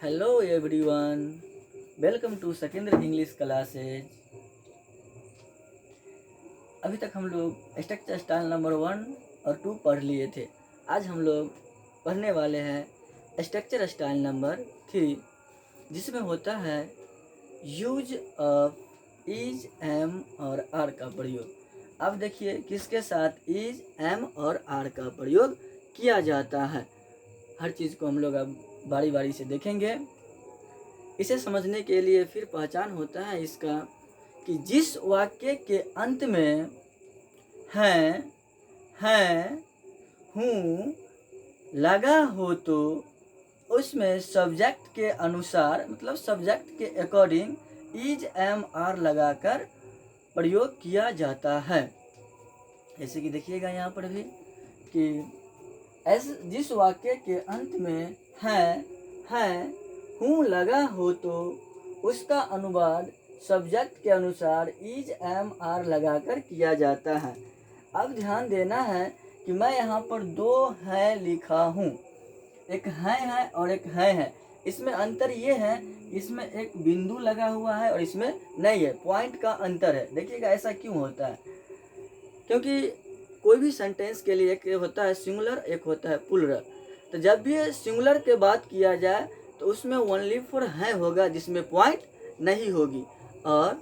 Hello everyone, welcome to Sakendra English classes. अभी तक हम लोग स्ट्रक्चर स्टाइल नंबर 1 और 2 पढ़ लिए थे। आज हम लोग पढ़ने वाले हैं स्ट्रक्चर स्टाइल नंबर 3, जिसमें होता है यूज ऑफ इज, एम और आर का प्रयोग। अब देखिए किसके साथ इज, एम और आर का प्रयोग किया जाता है। हर चीज़ को हम लोग अब बारी बारी से देखेंगे। इसे समझने के लिए फिर पहचान होता है इसका कि जिस वाक्य के अंत में हैं, हूँ लगा हो तो उसमें सब्जेक्ट के अनुसार, मतलब सब्जेक्ट के अकॉर्डिंग इज, एम, आर लगाकर प्रयोग किया जाता है। जैसे कि देखिएगा यहाँ पर भी कि जिस वाक्य के अंत में है, हूँ लगा हो तो उसका अनुवाद सब्जेक्ट के अनुसार इज, एम, आर लगाकर किया जाता है। अब ध्यान देना है कि मैं यहाँ पर 2 है लिखा हूँ, एक है और एक है। इसमें अंतर ये है, इसमें एक बिंदु लगा हुआ है और इसमें नहीं है, पॉइंट का अंतर है। देखिएगा ऐसा क्यों होता है, क्योंकि कोई भी सेंटेंस के लिए एक होता है सिंगुलर, एक होता है प्लूरल। तो जब भी सिंगुलर के बात किया जाए तो उसमें ओनली फॉर है होगा, जिसमें पॉइंट नहीं होगी, और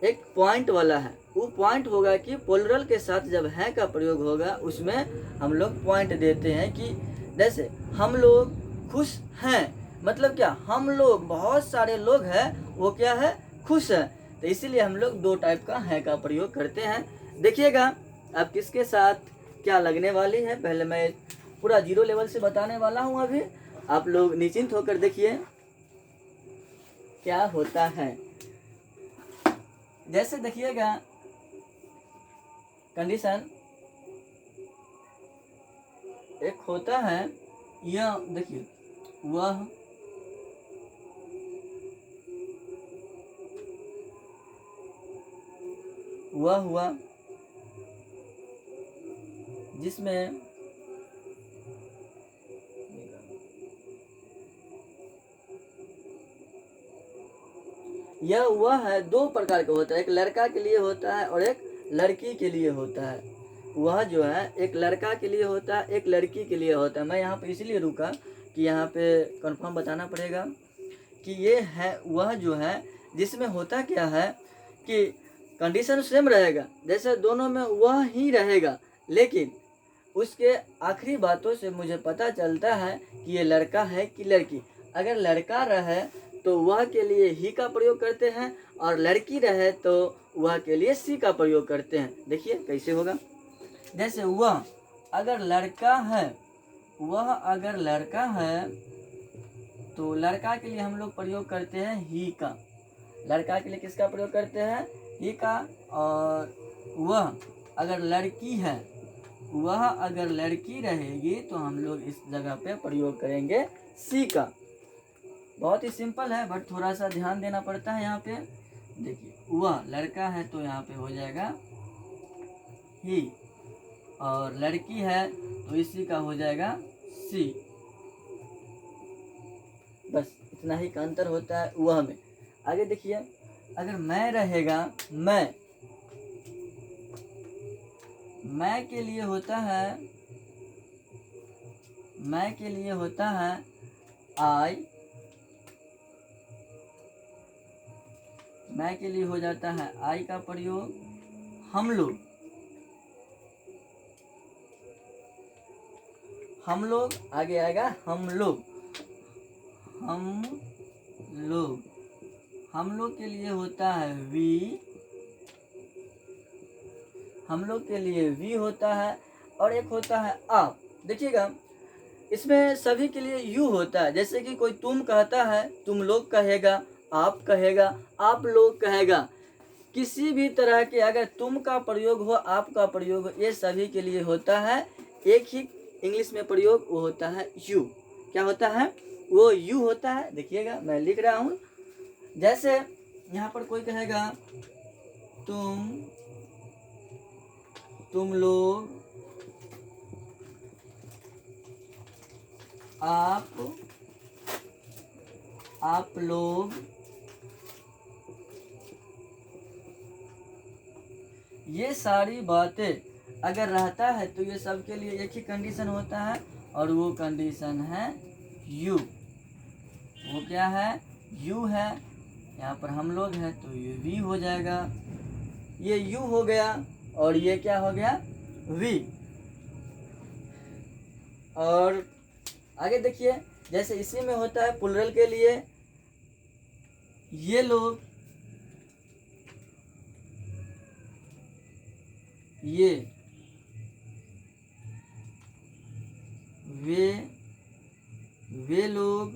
एक पॉइंट वाला है वो पॉइंट होगा कि प्लूरल के साथ जब है का प्रयोग होगा उसमें हम लोग पॉइंट देते हैं। कि जैसे हम लोग खुश हैं, मतलब क्या, हम लोग बहुत सारे लोग हैं, वो क्या है, खुश है। तो इसीलिए हम लोग 2 टाइप का है का प्रयोग करते हैं। देखिएगा अब किसके साथ क्या लगने वाली है। पहले मैं पूरा 0 लेवल से बताने वाला हूँ, अभी आप लोग निश्चिंत होकर देखिए क्या होता है। जैसे देखिएगा कंडीशन एक होता है, यह देखिए वह हुआ जिसमें यह वह है, 2 प्रकार का होता है, एक लड़का के लिए होता है और एक लड़की के लिए होता है। वह जो है एक लड़का के लिए होता है, एक लड़की के लिए होता है। मैं यहाँ पे इसलिए रुका कि यहाँ पे कंफर्म बताना पड़ेगा कि ये है वह जो है जिसमें होता क्या है कि कंडीशन सेम रहेगा, जैसे दोनों में वह ही रहेगा, लेकिन उसके आखिरी बातों से मुझे पता चलता है कि ये लड़का है कि लड़की। अगर लड़का रहे तो वह के लिए ही का प्रयोग करते हैं, और लड़की रहे तो वह के लिए सी का प्रयोग करते हैं। देखिए कैसे होगा। जैसे वह अगर लड़का है, वह अगर लड़का है तो लड़का के लिए हम लोग प्रयोग करते हैं ही का। लड़का के लिए किसका प्रयोग करते हैं, ही का। और वह अगर लड़की है, वह अगर लड़की रहेगी तो हम लोग इस जगह पे प्रयोग करेंगे सी का। बहुत ही सिंपल है, बट थोड़ा सा ध्यान देना पड़ता है। यहाँ पे देखिए वह लड़का है तो यहाँ पे हो जाएगा ही, और लड़की है तो इसी का हो जाएगा सी। बस इतना ही का अंतर होता है वह में। आगे देखिए, अगर मैं रहेगा, मैं के लिए होता है, मैं के लिए होता है आई, मैं के लिए हो जाता है आई का प्रयोग। हम लोग, हम लोग आगे आएगा हम लोग, हम लोग, हम लोग के लिए होता है वी, हम लोग के लिए वी होता है, और एक होता है आप। देखिएगा इसमें सभी के लिए यू होता है। जैसे कि कोई तुम कहता है, तुम लोग कहेगा, आप कहेगा, आप लोग कहेगा। किसी भी तरह के अगर तुम का प्रयोग हो, आप का प्रयोग हो, ये सभी के लिए होता है एक ही इंग्लिश में प्रयोग, वो होता है यू। क्या होता है, वो यू होता है। देखिएगा मैं लिख रहा हूँ। जैसे यहाँ पर कोई कहेगा तुम लोग, आप आप लोग ये सारी बातें अगर रहता है तो ये सबके लिए एक ही कंडीशन होता है और वो कंडीशन है यू। वो क्या है? यू है। यहाँ पर हम लोग हैं तो ये वी हो जाएगा। ये यू हो गया और ये क्या हो गया? वी। और आगे देखिए, जैसे इसी में होता है प्लुरल के लिए ये लोग, ये, वे लोग,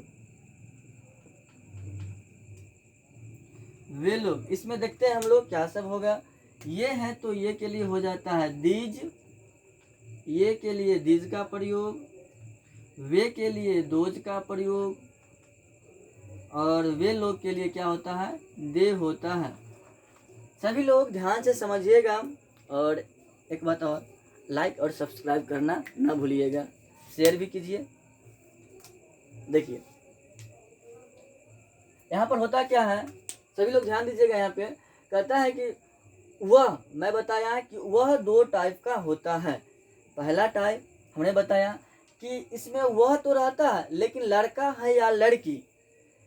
वे लोग। इसमें देखते हैं हम लोग क्या सब होगा। ये है तो ये के लिए हो जाता है दीज, ये के लिए दीज का प्रयोग, वे के लिए दोज का प्रयोग, और वे लोग के लिए क्या होता है? दे होता है। सभी लोग ध्यान से समझिएगा और एक बात और, लाइक और सब्सक्राइब करना ना भूलिएगा, शेयर भी कीजिए। देखिए यहाँ पर होता क्या है, सभी लोग ध्यान दीजिएगा। यहाँ पे कहता है कि वह, मैं बताया कि वह दो टाइप का होता है। पहला टाइप हमने बताया कि इसमें वह तो रहता है लेकिन लड़का है या लड़की,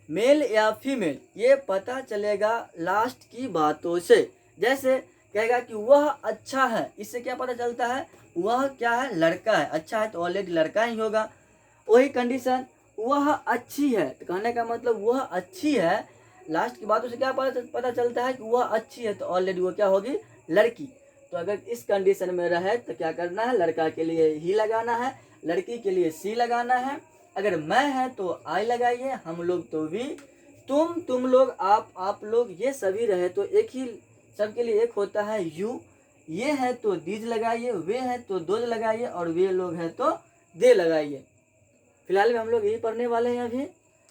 मेल या फीमेल, ये पता चलेगा लास्ट की बातों से। जैसे कहेगा कि वह अच्छा है, इससे क्या पता चलता है? वह क्या है? लड़का है। अच्छा है तो ऑलरेडी लड़का ही होगा। वही कंडीशन वह अच्छी है, तो कहने का मतलब वह अच्छी है, लास्ट की बातों से क्या पता चलता है कि वह अच्छी है, तो ऑलरेडी वो क्या होगी? लड़की। तो अगर इस कंडीशन में रहे तो क्या करना है? लड़का के लिए ही लगाना है, लड़की के लिए सी लगाना है। अगर मैं है तो आई लगाइए, हम लोग तो वी, तुम लोग, आप लोग, ये सभी रहे तो एक ही, सबके लिए एक होता है यू। ये है तो दीज लगाइए, वे है तो दोज लगाइए, और वे लोग हैं तो दे लगाइए। फिलहाल में हम लोग यही पढ़ने वाले हैं अभी,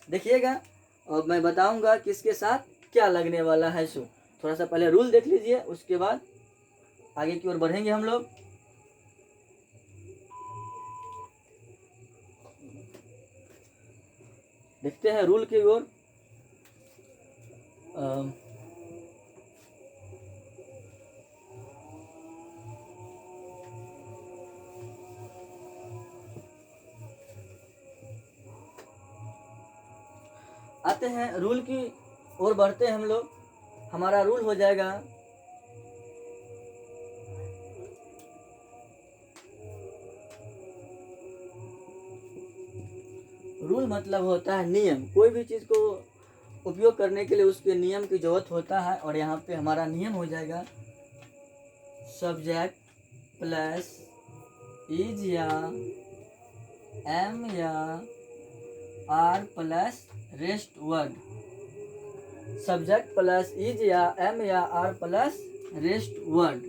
देखिएगा और मैं बताऊंगा किसके साथ क्या लगने वाला है। सो थोड़ा सा पहले रूल देख लीजिए, उसके बाद आगे की ओर बढ़ेंगे हम लोग। देखते हैं रूल की ओर। आते हैं रूल की ओर, बढ़ते हैं हम लोग। हमारा रूल हो जाएगा रूल मतलब होता है नियम। कोई भी चीज़ को उपयोग करने के लिए उसके नियम की जरूरत होता है, और यहाँ पे हमारा नियम हो जाएगा सब्जेक्ट प्लस इज या एम या are plus rest word. Subject plus is या एम या are plus rest word.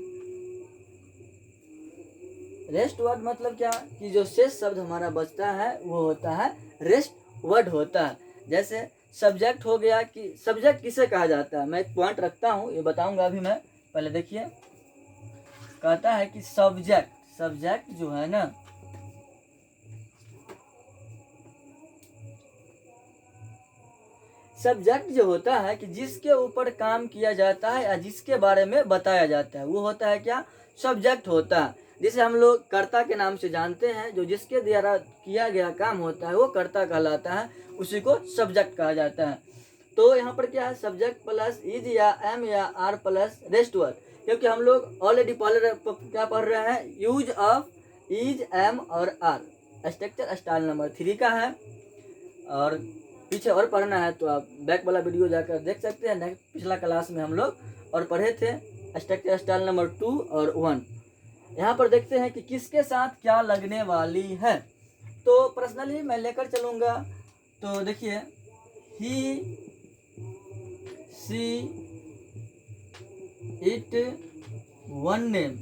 Rest word मतलब क्या? कि जो शेष शब्द हमारा बचता है वो होता है रेस्ट वर्ड होता है। जैसे सब्जेक्ट हो गया, कि सब्जेक्ट किसे कहा जाता है, मैं एक पॉइंट रखता हूँ, ये बताऊंगा अभी मैं। पहले देखिए, कहता है कि सब्जेक्ट जो है ना, सब्जेक्ट जो होता है कि जिसके ऊपर काम किया जाता है या जिसके बारे में बताया जाता है, वो होता है क्या? सब्जेक्ट होता है। जिसे हम लोग कर्ता के नाम से जानते हैं, जो जिसके द्वारा किया गया काम होता है वो कर्ता कहलाता है, उसी को सब्जेक्ट कहा जाता है। तो यहाँ पर क्या है? सब्जेक्ट प्लस इज या एम या आर प्लस रेस्ट वर्ड। क्योंकि हम लोग ऑलरेडी पहले क्या पढ़ रहे हैं? यूज ऑफ इज, एम और आर। स्ट्रक्चर स्टाइल नंबर 3 का है, और पीछे और पढ़ना है तो आप बैक वाला वीडियो जाकर देख सकते हैं। नेक्स्ट पिछला क्लास में हम लोग और पढ़े थे स्ट्रक्चर स्टाइल नंबर 2 और 1। यहाँ पर देखते हैं कि किसके साथ क्या लगने वाली है। तो पर्सनली मैं लेकर चलूँगा। तो देखिए, he see it one name,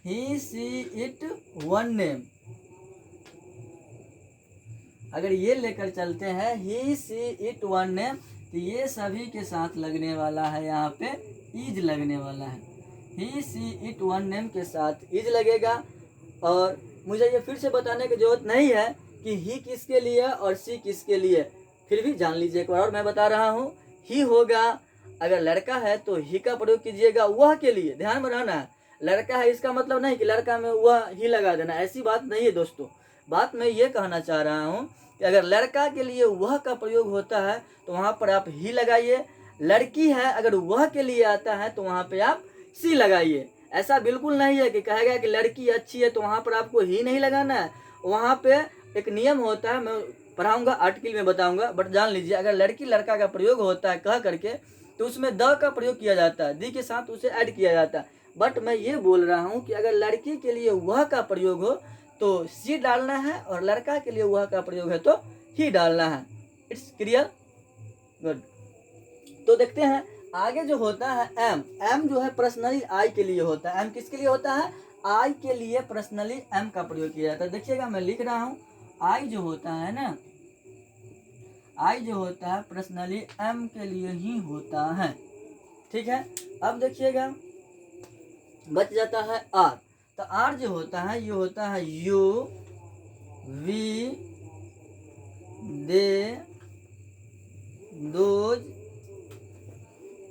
he see it one name. अगर ये लेकर चलते हैं he see it one name, तो ये सभी के साथ लगने वाला है, यहाँ पे इज लगने वाला है। ही सी इट वन नेम के साथ इज लगेगा। और मुझे ये फिर से बताने की जरूरत नहीं है कि ही किसके लिए और सी किसके लिए। फिर भी जान लीजिए एक बार और मैं बता रहा हूँ, ही होगा। अगर लड़का है तो ही का प्रयोग कीजिएगा वह के लिए, ध्यान में रहना है। लड़का है इसका मतलब नहीं कि लड़का में वह ही लगा देना, ऐसी बात नहीं है दोस्तों। बात मैं ये कहना चाह रहा हूँ कि अगर लड़का के लिए वह का प्रयोग होता है तो वहाँ पर आप ही लगाइए। लड़की है अगर वह के लिए आता है तो वहाँ पे आप सी लगाइए। ऐसा बिल्कुल नहीं है कि कहेगा कि लड़की अच्छी है तो वहाँ पर आपको ही नहीं लगाना है। वहाँ पे एक नियम होता है, मैं पढ़ाऊंगा आर्टिकल में बताऊंगा, बट जान लीजिए अगर लड़की लड़का का प्रयोग होता है कह करके तो उसमें द का प्रयोग किया जाता है, दी के साथ उसे ऐड किया जाता है। बट मैं ये बोल रहा हूँ कि अगर लड़की के लिए वह का प्रयोग हो तो सी डालना है और लड़का के लिए वह का प्रयोग है तो ही डालना है। It's clear, good. तो देखते हैं आगे जो होता है एम। एम जो है पर्सनली आई के लिए होता है। एम किसके लिए होता है? आई के लिए पर्सनली एम का प्रयोग किया जाता है। देखिएगा मैं लिख रहा हूँ, आई जो होता है ना, आई जो होता है पर्सनली एम के लिए ही होता है, ठीक है। अब देखिएगा बच जाता है आर। तो आर जो होता है ये होता है you, we, they, those,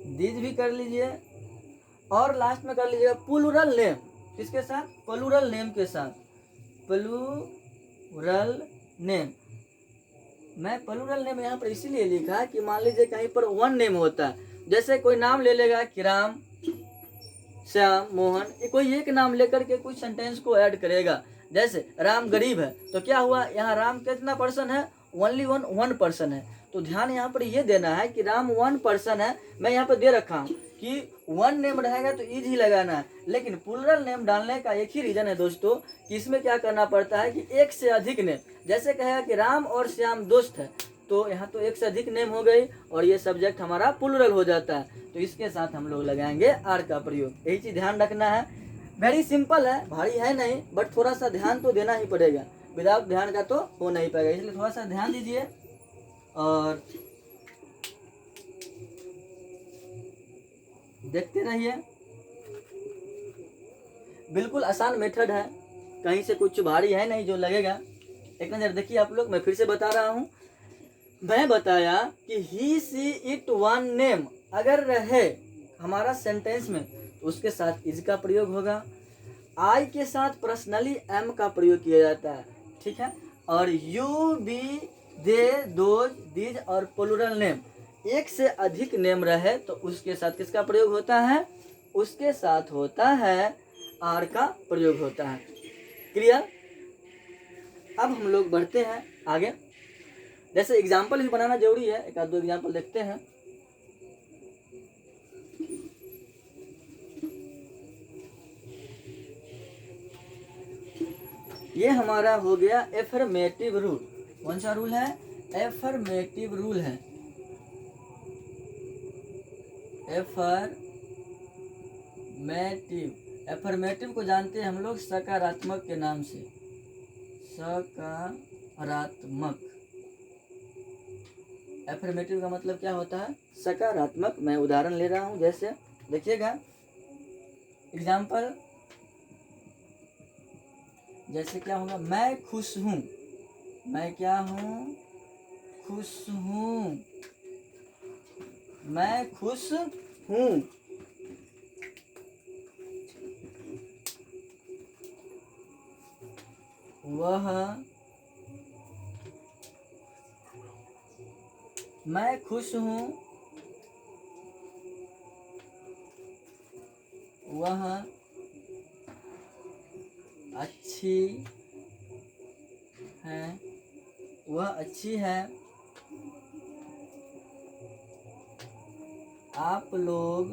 these भी कर लीजिए और लास्ट में कर लीजिएगा प्लूरल नेम। किसके साथ? प्लूरल नेम के साथ, प्लूरल नेम। मैं प्लूरल नेम यहाँ पर इसीलिए लिखा कि मान लीजिए कहीं पर वन नेम होता है, जैसे कोई नाम ले लेगा कि राम, श्याम, मोहन, कोई एक नाम लेकर के कुछ सेंटेंस को ऐड करेगा। जैसे राम गरीब है तो क्या हुआ, यहाँ राम कितना पर्सन है? ओनली वन पर्सन है। तो ध्यान यहाँ पर ये देना है कि राम वन पर्सन है। मैं यहाँ पर दे रखा हूँ कि वन नेम रहेगा तो इज ही लगाना है, लेकिन प्लूरल नेम डालने का एक ही रीजन है दोस्तों कि इसमें क्या करना पड़ता है कि एक से अधिक नेम, जैसे कहेगा कि राम और श्याम दोस्त है तो यहाँ तो एक से अधिक नेम हो गई और ये सब्जेक्ट हमारा प्लूरल हो जाता है, तो इसके साथ हम लोग लगाएंगे आर का प्रयोग। यही चीज ध्यान रखना है। वेरी सिंपल है, भारी है नहीं, बट थोड़ा सा ध्यान तो देना ही पड़ेगा, विदाउट ध्यान का तो हो नहीं पाएगा, इसलिए थोड़ा सा ध्यान दीजिए और देखते रहिए। बिल्कुल आसान मेथड है, कहीं से कुछ भारी है नहीं जो लगेगा। एक नजर देखिए आप लोग, मैं फिर से बता रहा हूँ। मैं बताया कि ही, सी, इट, वन नेम अगर रहे हमारा सेंटेंस में तो उसके साथ इज का प्रयोग होगा। आई के साथ पर्सनली एम का प्रयोग किया जाता है, ठीक है। और you, we, they, those, these और प्लूरल नेम एक से अधिक नेम रहे तो उसके साथ किसका प्रयोग होता है? उसके साथ होता है आर का प्रयोग होता है। क्लियर? अब हम लोग बढ़ते हैं आगे। जैसे एग्जाम्पल भी बनाना जरूरी है, एक आध दो एग्जाम्पल देखते हैं। ये हमारा हो गया एफर्मेटिव रूल। कौन सा रूल है? एफर्मेटिव रूल है। एफर्मेटिव को जानते हैं हम लोग सकारात्मक के नाम से, सकारात्मक। एफर्मेटिव का मतलब क्या होता है? सकारात्मक। मैं उदाहरण ले रहा हूं, जैसे देखिएगा एग्जाम्पल, जैसे क्या होगा, मैं खुश हूं। मैं क्या हूं? खुश हूं। मैं खुश हूं। वह, मैं खुश हूं, वह अच्छी है, वह अच्छी है, आप लोग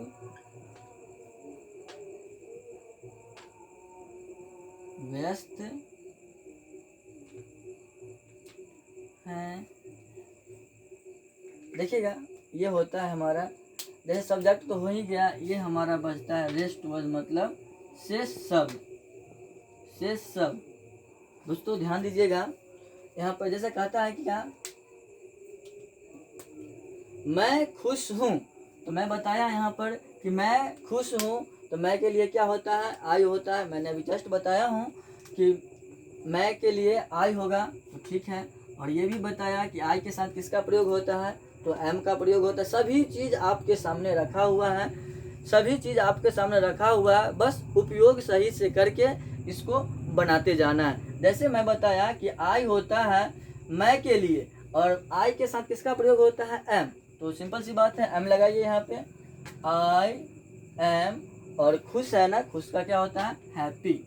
व्यस्त हैं। देखिएगा ये होता है हमारा, जैसे सब्जेक्ट तो हो ही गया, ये हमारा बचता है रेस्ट वर्ड, मतलब शेष शब्द। शेष शब्द दोस्तों ध्यान दीजिएगा, यहाँ पर जैसे कहता है कि क्या, मैं खुश हूँ, तो मैं बताया यहाँ पर कि मैं खुश हूँ, तो मैं के लिए क्या होता है? आई होता है। मैंने अभी जस्ट बताया हूँ कि मैं के लिए आई होगा, तो ठीक है। और ये भी बताया कि आई के साथ किसका प्रयोग होता है, तो एम का प्रयोग होता है। सभी चीज़ आपके सामने रखा हुआ है, सभी चीज़ आपके सामने रखा हुआ है, बस उपयोग सही से करके इसको बनाते जाना है। जैसे मैं बताया कि आई होता है मैं के लिए, और आई के साथ किसका प्रयोग होता है, एम। तो सिंपल सी बात है, एम लगाइए यहाँ पे, आई एम, और खुश है ना, खुश का क्या होता है, happy,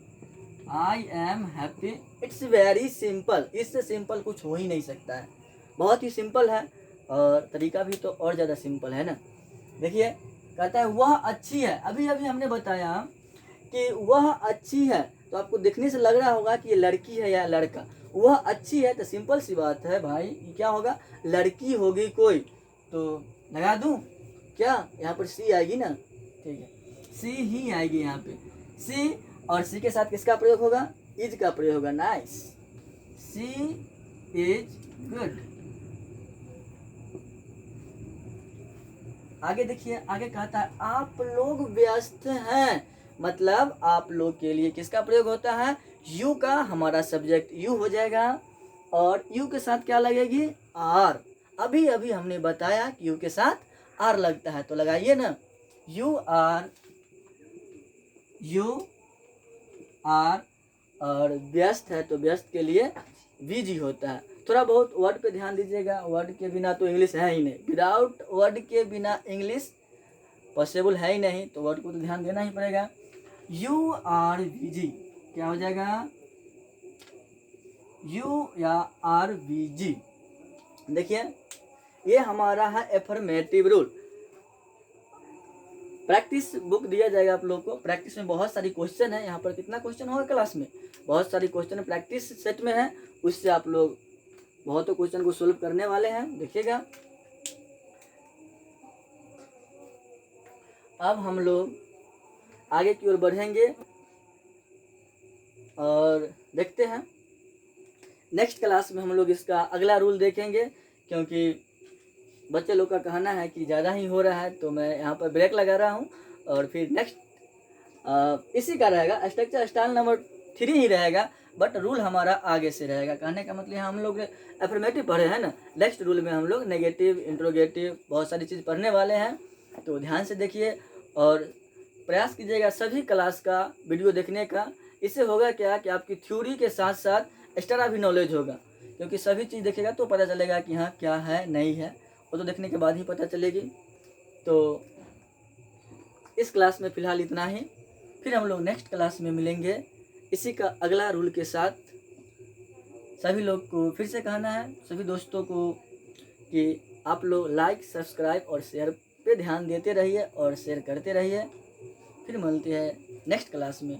I am happy. It's very simple, इससे सिंपल कुछ हो ही नहीं सकता है, बहुत ही सिंपल है, और तरीका भी तो और ज़्यादा सिंपल है ना। देखिए कहता है वह अच्छी है, अभी अभी हमने बताया कि वह अच्छी है, तो आपको देखने से लग रहा होगा कि ये लड़की है या लड़का। वह अच्छी है तो सिंपल सी बात है भाई, क्या होगा, लड़की होगी कोई। तो लगा दूं क्या, यहाँ पर सी आएगी ना, ठीक है, सी ही आएगी यहाँ पे, सी, और सी के साथ किसका प्रयोग होगा, इज का प्रयोग होगा। Nice, she is good. आगे देखिए, आगे कहता है आप लोग व्यस्त हैं, मतलब आप लोग के लिए किसका प्रयोग होता है, यू का, हमारा सब्जेक्ट यू हो जाएगा, और यू के साथ क्या लगेगी, आर। अभी अभी हमने बताया कि यू के साथ आर लगता है, तो लगाइए ना, यू आर, यू आर, और व्यस्त है तो व्यस्त के लिए वीजी होता है। थोड़ा बहुत वर्ड पे ध्यान दीजिएगा, वर्ड के बिना तो इंग्लिश है ही नहीं, विदाउट वर्ड के बिना इंग्लिश पॉसिबल है ही नहीं, तो वर्ड को तो ध्यान देना ही पड़ेगा। यू आर वीजी क्या हो जाएगा, यू या आर वीजी। देखिए ये हमारा है एफर्मेटिव रूल। प्रैक्टिस बुक दिया जाएगा आप लोग को, प्रैक्टिस में बहुत सारी क्वेश्चन है, यहाँ पर कितना क्वेश्चन होगा क्लास में, बहुत सारी क्वेश्चन प्रैक्टिस सेट में है, उससे आप लोग बहुत क्वेश्चन को सोल्व करने वाले हैं, देखिएगा। अब हम लोग आगे की ओर बढ़ेंगे और देखते हैं नेक्स्ट क्लास में हम लोग इसका अगला रूल देखेंगे, क्योंकि बच्चे लोग का कहना है कि ज़्यादा ही हो रहा है, तो मैं यहाँ पर ब्रेक लगा रहा हूँ, और फिर नेक्स्ट इसी का रहेगा, स्ट्रक्चर स्टाइल नंबर 3 ही रहेगा, बट रूल हमारा आगे से रहेगा। कहने का मतलब हम लोग एफर्मेटिव पढ़े हैं ना, नेक्स्ट रूल में हम लोग नेगेटिव, इंट्रोगेटिव, बहुत सारी चीज़ पढ़ने वाले हैं, तो ध्यान से देखिए और प्रयास कीजिएगा सभी क्लास का वीडियो देखने का। इससे होगा क्या कि आपकी थ्योरी के साथ साथ एक्स्ट्रा भी नॉलेज होगा, क्योंकि सभी चीज़ देखेगा तो पता चलेगा कि हाँ क्या है नहीं है, वो तो देखने के बाद ही पता चलेगी। तो इस क्लास में फ़िलहाल इतना ही, फिर हम लोग नेक्स्ट क्लास में मिलेंगे इसी का अगला रूल के साथ। सभी लोग को फिर से कहना है, सभी दोस्तों को, कि आप लोग लाइक, सब्सक्राइब और शेयर पे ध्यान देते रहिए और शेयर करते रहिए। फिर मिलते हैं नेक्स्ट क्लास में।